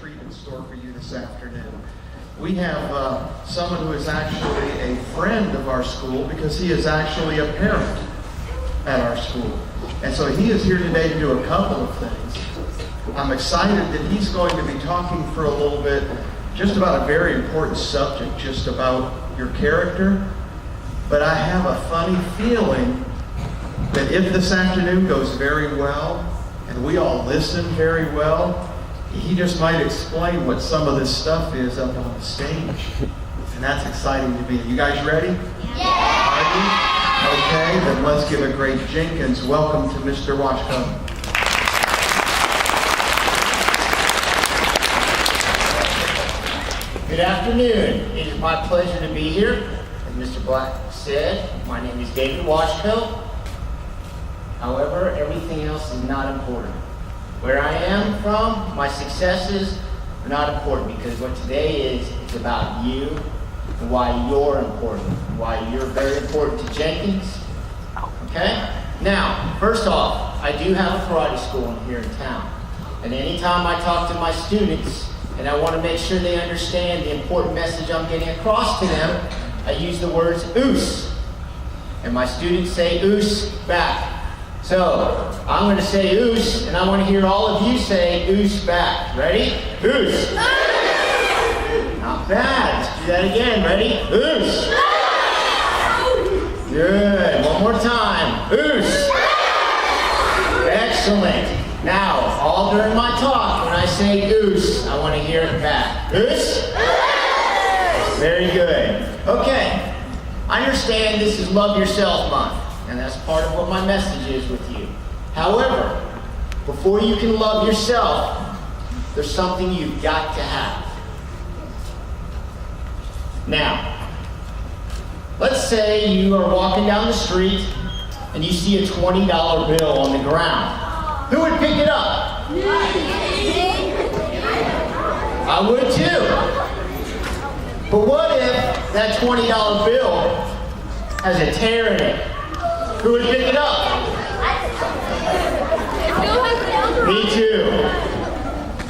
treat in store for you this afternoon. We have someone who is actually a friend of our school because he is actually a parent at our school. And so he is here today to do a couple of things. I'm excited that he's going to be talking for a little bit just about a very important subject, just about your character. But I have a funny feeling that if this afternoon goes very well, and we all listen very well, he just might explain what some of this stuff is up on the stage. And that's exciting to me. You guys ready? Yeah! Are you? Okay, then let's give a great Jenkins welcome to Mr. Washko. Good afternoon. It is my pleasure to be here. As Mr. Black said, my name is David Washko. However, everything else is not important. Where I am from, my successes are not important because what today is, it's about you and why you're important, why you're very important to Jenkins. Okay? Now, first off, I do have a karate school here in town. And anytime I talk to my students and I want to make sure they understand the important message I'm getting across to them, I use the words oos. And my students say oos back. So, I'm going to say oos, and I want to hear all of you say oos back. Ready? Oos. Not bad. Let's do that again. Ready? Oos. Good. One more time. Oos. Excellent. Now, all during my talk, when I say oos, I want to hear it back. Oos. Very good. Okay. I understand this is Love Yourself Month. And that's part of what my message is with you. However, before you can love yourself, there's something you've got to have. Now, let's say you are walking down the street and you see a $20 bill on the ground. Who would pick it up? I would too. But what if that $20 bill has a tear in it? Who would pick it up? Me too.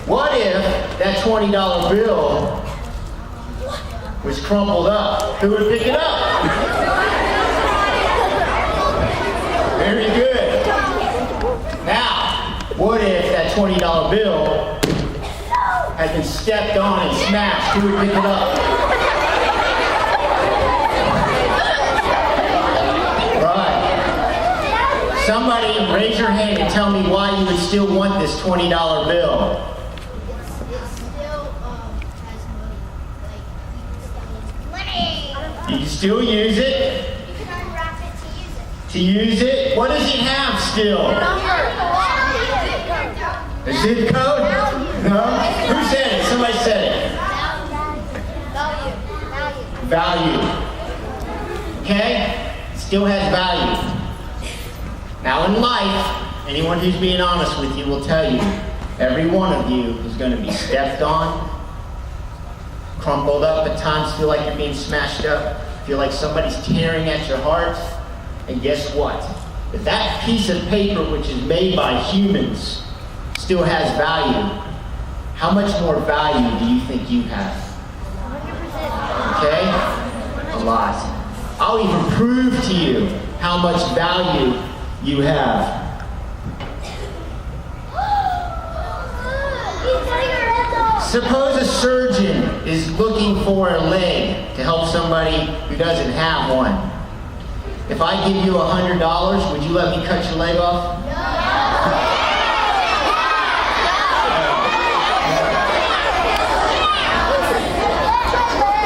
What if that $20 bill was crumpled up? Who would pick it up? Very good. Now, what if that $20 bill had been stepped on and smashed? Who would pick it up? Somebody raise your hand and tell me why you would still want this $20 bill. You can still use it. You can unwrap it to use it. To use it? What does it have still? A zip code? No? Who said it? Somebody said it. Value. Okay? It still has value. Now in life, anyone who's being honest with you will tell you, every one of you is going to be stepped on, crumpled up, at times feel like you're being smashed up, feel like somebody's tearing at your heart. And guess what? If that piece of paper, which is made by humans, still has value, how much more value do you think you have? 100%. Okay? A lot. I'll even prove to you how much value you have. Suppose a surgeon is looking for a leg to help somebody who doesn't have one. If I give you $100, would you let me cut your leg off?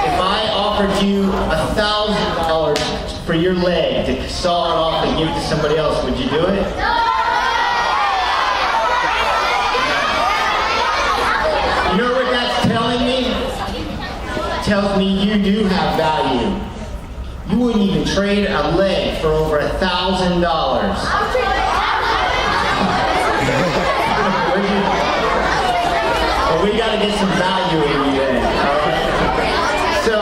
If I offered you $1,000 for your leg to saw it off and give it to somebody else, would you do it? You know what that's telling me? It tells me you do have value. You wouldn't even trade a leg for over $1,000. Well, we got to get some value in you then. All right? So,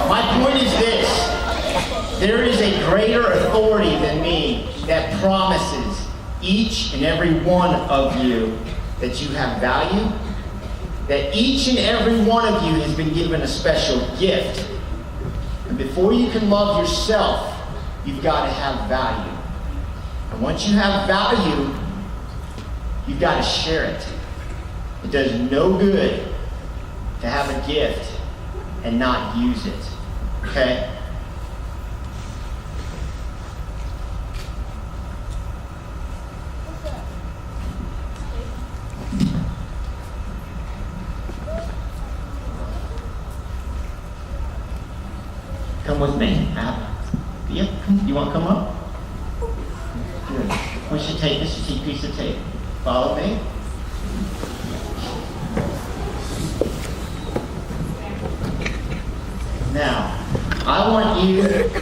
my point is this. There is a greater authority than me that promises each and every one of you that you have value, that each and every one of you has been given a special gift. And before you can love yourself, you've got to have value. And once you have value, you've got to share it. It does no good to have a gift and not use it. Okay? Come with me. Yep. You want to come up? Good. What's your tape? This is a piece of tape. Follow me. Now, I want you to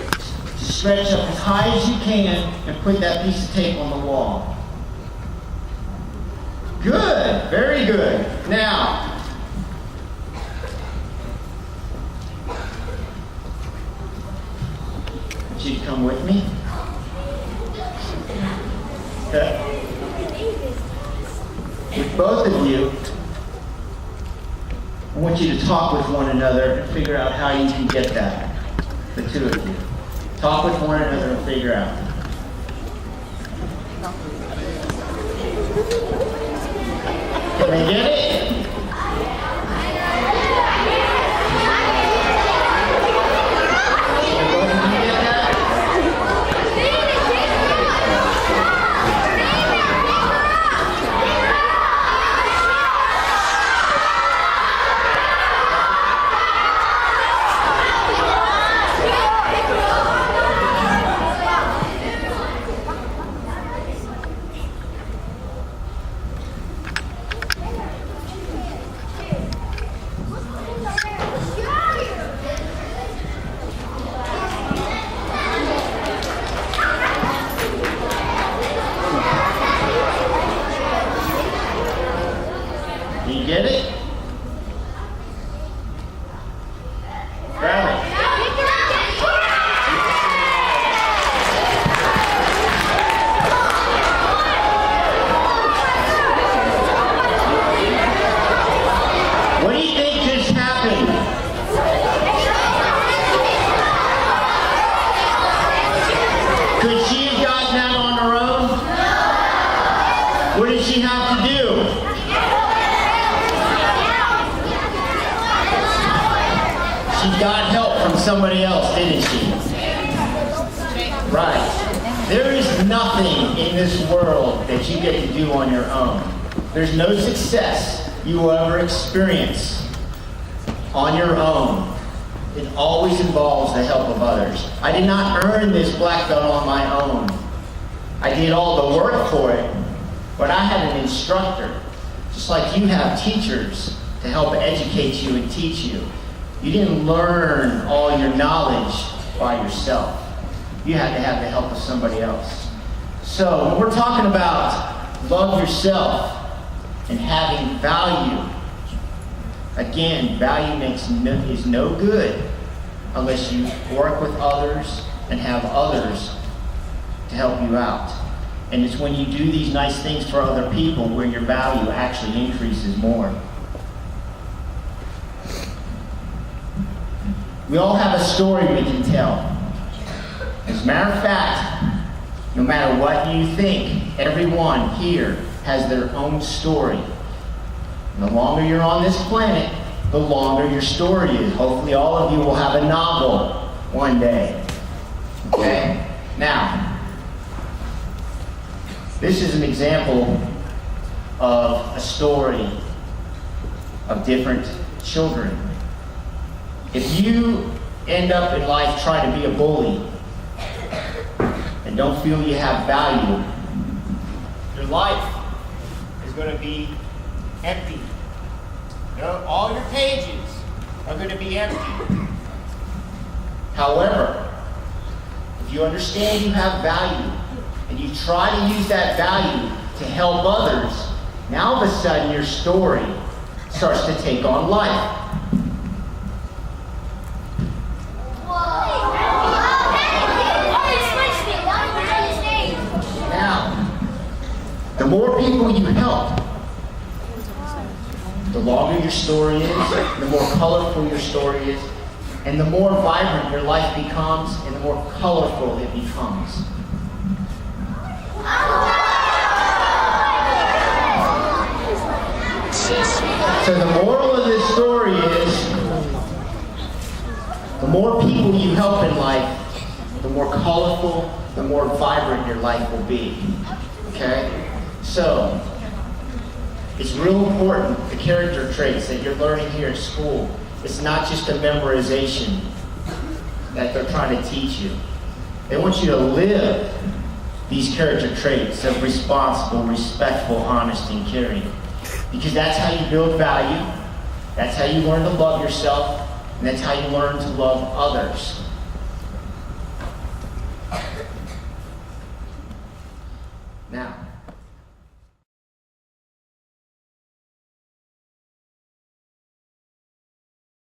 stretch up as high as you can and put that piece of tape on the wall. Good. Very good. Now, you come with me. Okay. With both of you, I want you to talk with one another and figure out how you can get that. The two of you. Talk with one another and figure out. Can they get it? You get it? Grab it. What do you think just happened? Could she have gotten that on her own? What did she have to do? She got help from somebody else, didn't she? Right. There is nothing in this world that you get to do on your own. There's no success you will ever experience on your own. It always involves the help of others. I did not earn this black belt on my own. I did all the work for it, but I had an instructor, just like you have teachers to help educate you and teach you. You didn't learn all your knowledge by yourself. You had to have the help of somebody else. So when we're talking about love yourself and having value, again, value is no good unless you work with others and have others to help you out. And it's when you do these nice things for other people where your value actually increases more. We all have a story we can tell. As a matter of fact, no matter what you think, everyone here has their own story. And the longer you're on this planet, the longer your story is. Hopefully all of you will have a novel one day. Okay? Now, this is an example of a story of different children. If you end up in life trying to be a bully and don't feel you have value, your life is going to be empty. All your pages are going to be empty. However, if you understand you have value and you try to use that value to help others, now all of a sudden your story starts to take on life. Now, the more people you help, your story is, the more colorful your story is, and the more vibrant your life becomes, and the more colorful it becomes. So the moral of this story is, the more people you help in life, the more colorful, the more vibrant your life will be. Okay? So, it's real important, the character traits that you're learning here at school. It's not just a memorization that they're trying to teach you. They want you to live these character traits of responsible, respectful, honest, and caring. Because that's how you build value, that's how you learn to love yourself, and that's how you learn to love others.